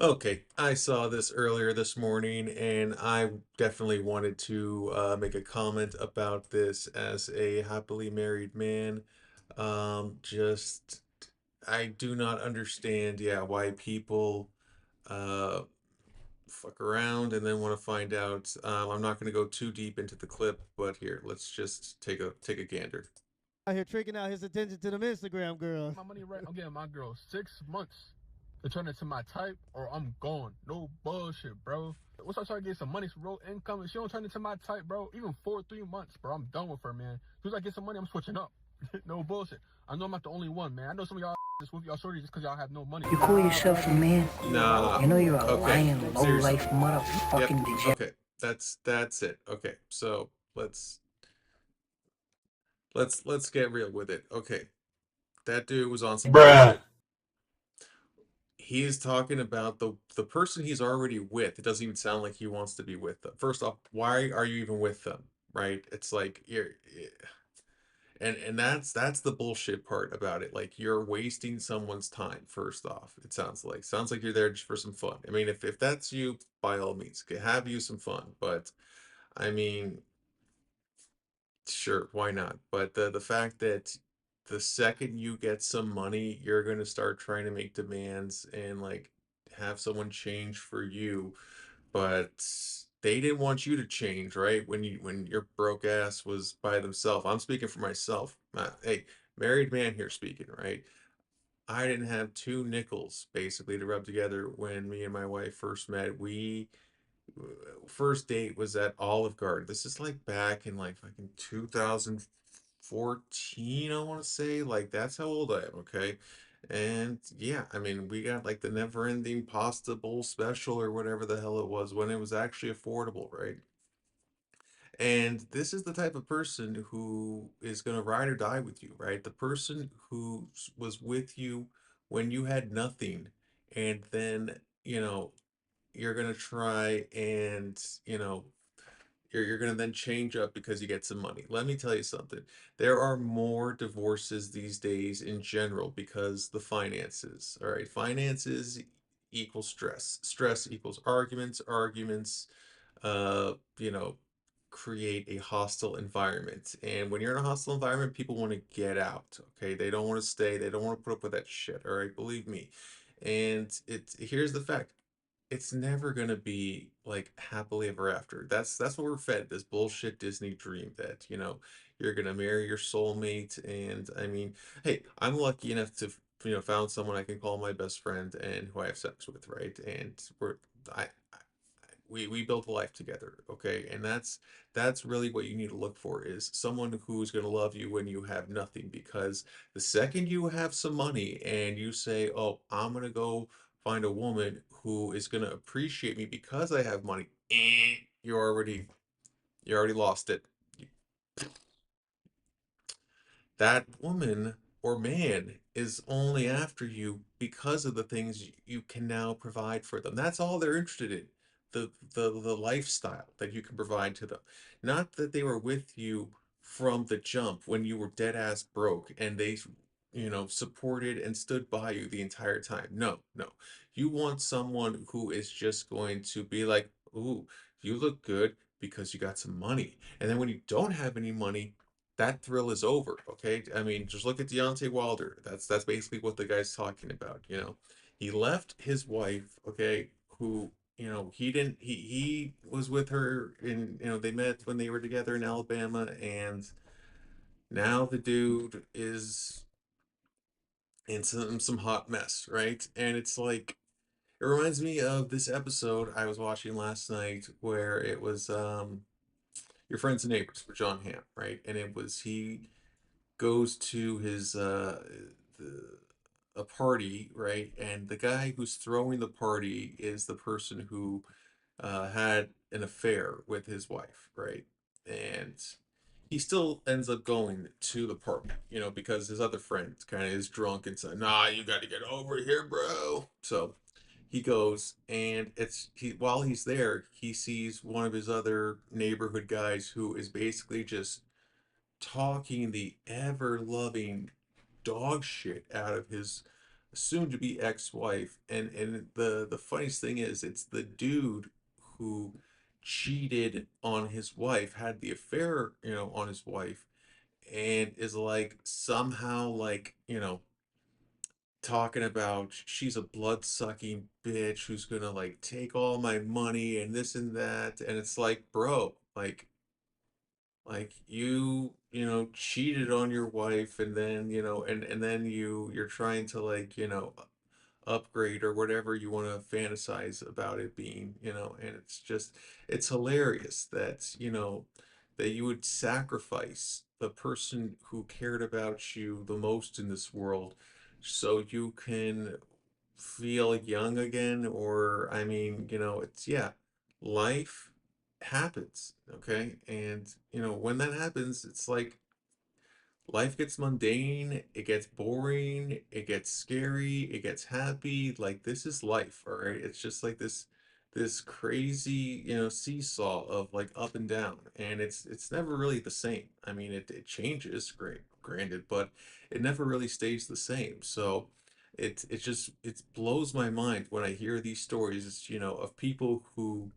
Okay, I saw this earlier this morning, and I definitely wanted to make a comment about this as a happily married man. Just I do not understand, yeah, why people uh, fuck around and then want to find out. I'm not going to go too deep into the clip, but here, let's just take a gander. Out here tricking out his attention to them Instagram girls. My money right. I'm getting my girl 6 months to turn into my type, or I'm gone. No bullshit, bro. Once I start getting some money, some real income, and she don't turn into my type, bro, even 3 months, bro, I'm done with her, man. As soon as I get some money, I'm switching up. No bullshit. I know I'm not the only one, man. I know some of y'all just with y'all shorty just because y'all have no money. You call yourself a man? Nah. You know you're a Okay. lying, Seriously. low-life Yep. motherfucking degenerate. Okay. That's it. Okay. So let's get real with it. Okay. That dude was on some Bruh. bullshit. He is talking about the person he's already with. It doesn't even sound like he wants to be with them. First off, why are you even with them? Right? It's like you're and that's the bullshit part about it. Like you're wasting someone's time, first off. It sounds like you're there just for some fun. I mean, if that's you, by all means, have you some fun. But I mean, sure, why not? But the fact that the second you get some money, you're gonna start trying to make demands and like have someone change for you, but they didn't want you to change, right? When your broke ass was by themselves. I'm speaking for myself. Hey, married man here speaking, right? I didn't have two nickels basically to rub together when me and my wife first met. We first date was at Olive Garden. This is like back in like fucking 2014, I want to say. Like that's how old I am, okay? And yeah, I mean, we got like the never-ending pasta bowl special or whatever the hell it was when it was actually affordable, right? And this is the type of person who is going to ride or die with you, right? The person who was with you when you had nothing, and then, you're going to try and, you're going to then change up because you get some money. Let me tell you something. There are more divorces these days in general because the finances, all right? Finances equals stress. Stress equals arguments. Arguments, uh, you know, create a hostile environment. And when you're in a hostile environment, people want to get out, okay? They don't want to stay. They don't want to put up with that shit, all right? Believe me. And here's the fact, it's never gonna be like happily ever after. That's what we're fed, this bullshit Disney dream that, you're gonna marry your soulmate. And I mean, hey, I'm lucky enough to, found someone I can call my best friend and who I have sex with, right? And we built a life together, okay? And that's really what you need to look for, is someone who's going to love you when you have nothing. Because the second you have some money and you say, oh, I'm going to go find a woman who is going to appreciate me because I have money, you already lost it. That woman or man is only after you because of the things you can now provide for them. That's all they're interested in. The lifestyle that you can provide to them. Not that they were with you from the jump when you were dead ass broke and they, supported and stood by you the entire time. No, no. You want someone who is just going to be like, ooh, you look good because you got some money. And then when you don't have any money, that thrill is over. Okay, I mean, just look at Deontay Wilder. That's basically what the guy's talking about. He left his wife. Okay, who, he didn't. He was with her in, they met when they were together in Alabama, and now the dude is in some hot mess, right? And it's like, it reminds me of this episode I was watching last night where it was Your Friends and Neighbors with John Hamm, right? And it was he goes to his the, a party, right? And the guy who's throwing the party is the person who had an affair with his wife, right? And he still ends up going to the party, because his other friend kind of is drunk and said, "Nah, you got to get over here, bro." So he goes, and while he's there, he sees one of his other neighborhood guys who is basically just talking the ever loving dog shit out of his soon to be ex-wife, and the funniest thing is it's the dude who cheated on his wife, had the affair, on his wife, and is like somehow like, talking about she's a blood-sucking bitch who's gonna like take all my money and this and that, and it's like, bro, like you cheated on your wife, and then and then you're trying to like upgrade or whatever you want to fantasize about it being, and it's just, it's hilarious that that you would sacrifice the person who cared about you the most in this world so you can feel young again. Or I mean, it's, yeah, life happens, okay? And when that happens, it's like life gets mundane, it gets boring, it gets scary, it gets happy. Like, this is life, all right? It's just like this crazy, seesaw of like up and down, and it's never really the same. I mean, it changes, great, granted, but it never really stays the same. So it just, it blows my mind when I hear these stories, of people who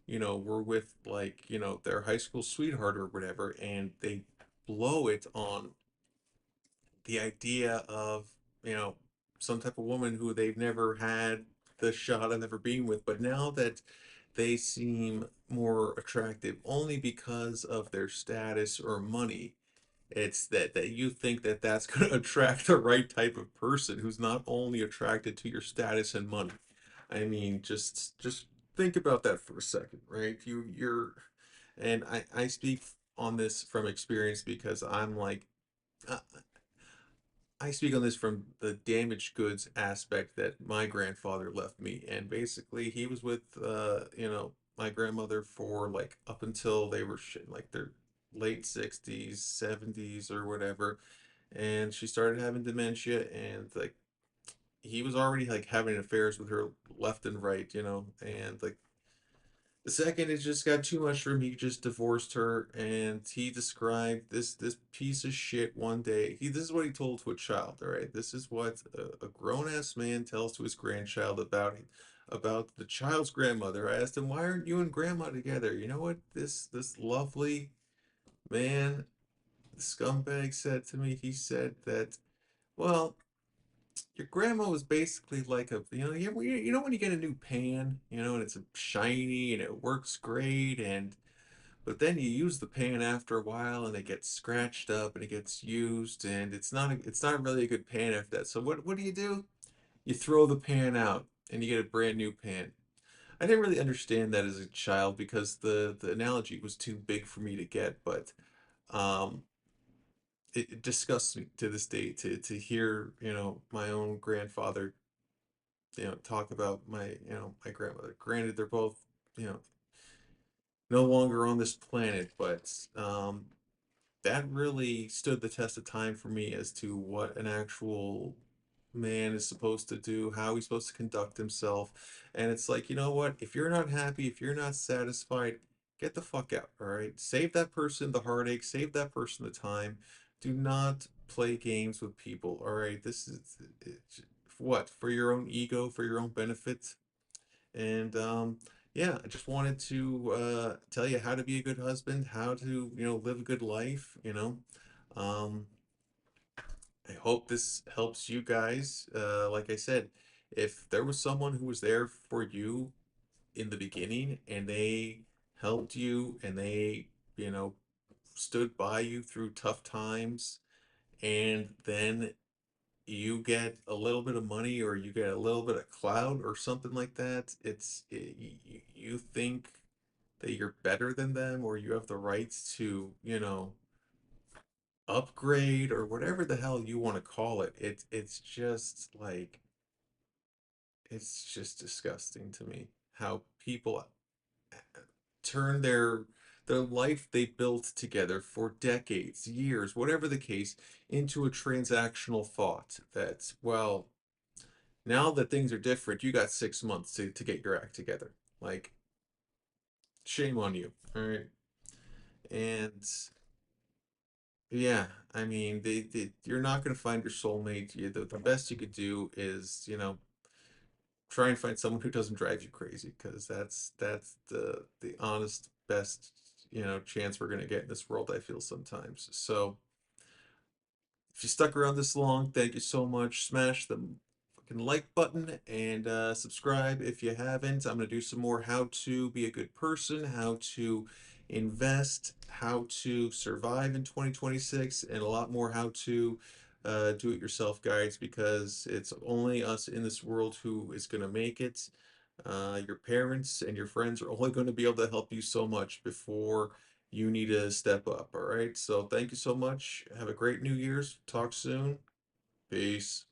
were with like, their high school sweetheart or whatever, and they blow it on the idea of, you know, some type of woman who they've never had the shot of ever being with, but now that they seem more attractive only because of their status or money, it's that you think that that's going to attract the right type of person who's not only attracted to your status and money. I mean, just think about that for a second, right? And I speak on this from experience because I'm like, uh, I speak on this from the damaged goods aspect that my grandfather left me. And basically, he was with, my grandmother for like up until they were like their late 60s, 70s, or whatever. And she started having dementia, and like he was already like having affairs with her left and right, and like the second it just got too much for him, he just divorced her, and he described this piece of shit one day. This is what he told to a child, all right? This is what a grown-ass man tells to his grandchild about the child's grandmother. I asked him, "Why aren't you and grandma together?" You know what this lovely man, scumbag, said to me? He said that, well, your grandma was basically like a, you know when you get a new pan, and it's shiny and it works great, and but then you use the pan after a while and it gets scratched up and it gets used, and it's not really a good pan after that. So what do? You throw the pan out and you get a brand new pan. I didn't really understand that as a child because the analogy was too big for me to get, but um it disgusts me to this day to hear, my own grandfather, talk about my grandmother. Granted, they're both, you know, no longer on this planet, but that really stood the test of time for me as to what an actual man is supposed to do, how he's supposed to conduct himself. And it's like, you know what? If you're not happy, if you're not satisfied, get the fuck out, all right? Save that person the heartache, save that person the time. Do not play games with people, all right? This is what? For your own ego, for your own benefit. And yeah, I just wanted to tell you how to be a good husband, how to, live a good life, Um, I hope this helps you guys. Like I said, if there was someone who was there for you in the beginning and they helped you and they, you know, stood by you through tough times, and then you get a little bit of money or you get a little bit of clout or something like that, you think that you're better than them, or you have the rights to, upgrade or whatever the hell you want to call it. It's just like, it's just disgusting to me how people turn their life they built together for decades, years, whatever the case, into a transactional thought that, well, now that things are different, you got 6 months to get your act together. Like, shame on you. All right. And Yeah, I mean, you're not going to find your soulmate. The best you could do is, try and find someone who doesn't drive you crazy, because that's the honest best, chance we're going to get in this world, I feel sometimes. So, if you stuck around this long, thank you so much. Smash the fucking like button and subscribe if you haven't. I'm going to do some more how to be a good person, how to invest, how to survive in 2026, and a lot more how to do it yourself guides, because it's only us in this world who is going to make it. Your parents and your friends are only going to be able to help you so much before you need to step up. All right. So thank you so much. Have a great New Year's. Talk soon. Peace.